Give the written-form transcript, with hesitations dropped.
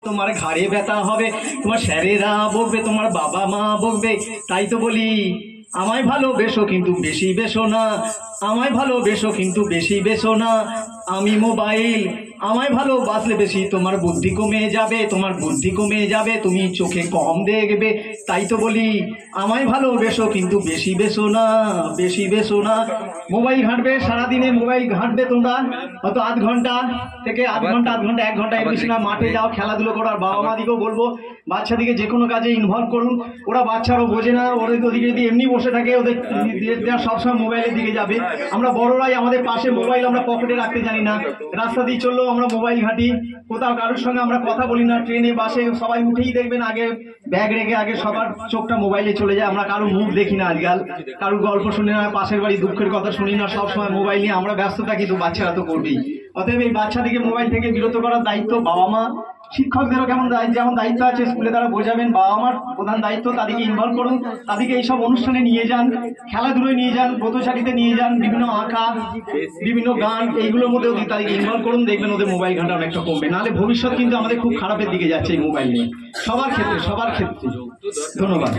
তোমার ঘাড়ে ব্যথা হবে, তোমার স্যারেরা বকবে, তোমার বাবা মা বকবে। তাই তো বলি আমায় ভালোবেসো কিন্তু বেশি বেসো না, আমায় ভালোবেসো কিন্তু বেশি বেসো না। আমি মোবাইল, আমায় ভালোবাসলে বেশি তোমার বুদ্ধি কমে যাবে, তোমার বুদ্ধি কমে যাবে, তুমি চোখে কম দেখবে। তাই তো বলি আমায় ভালোবেসো কিন্তু বেশি বেসো না, বেশি বেসো না। মোবাইল ঘাঁটবে, সারাদিনে মোবাইল ঘাঁটবে তোমরা, হয়তো আধ ঘন্টা থেকে আধ ঘন্টা 1 ঘন্টা এর বেশি না। মাঠে যাও, খেলাধুলো করো। আর বাবা মা দিকেও বলবো বাচ্চাদিকে যে কোনো কাজে ইনভলভ করুন। ওরা বাচ্চারাও বোঝে না, ওদের ওদিকে যদি এমনি বসে থাকে ওদের সবসময় মোবাইলের দিকে যাবে। আমরা বড়রাই আমাদের পাশে মোবাইল আমরা পকেটে রাখতে জানি না, রাস্তা দিয়ে চললেও আমরা মোবাইল ঘাঁটি, কোথাও কারোর সঙ্গে আমরা কথা বলি না। ট্রেনে বাসে সবাই উঠেই দেখবেন আগে ব্যাগ রেখে আগে সবার চোখটা মোবাইলে চলে যায়। আমরা কারো মুখ দেখি না আজকাল, কারোর গল্প শুনি না, পাশের বাড়ি দুঃখের কথা শুনি না, সবসময় মোবাইল নিয়ে আমরা ব্যস্ত থাকি। তো বাচ্চারা তো করবেই। অতএব এই বাচ্চাদিকে মোবাইল থেকে বিরত করার দায়িত্ব বাবা মা, শিক্ষকদেরও যেমন দায়িত্ব আছে, স্কুলে তারা বোঝাবেন। বাবা মার প্রধান দায়িত্ব, তাদেরকে ইনভলভ করুন, তাদেরকে এইসব অনুষ্ঠানে নিয়ে যান, খেলাধুলোয় নিয়ে যান, ব্রতচারীতে নিয়ে যান, বিভিন্ন আঁকা, বিভিন্ন গান, এইগুলোর মধ্যেও তাদেরকে ইনভলভ করুন। দেখবেন ওদের মোবাইল ঘাঁটা অনেকটা কমবে। নাহলে ভবিষ্যৎ কিন্তু আমাদের খুব খারাপের দিকে যাচ্ছে এই মোবাইল নিয়ে, সবার ক্ষেত্রে, সবার ক্ষেত্রে। ধন্যবাদ।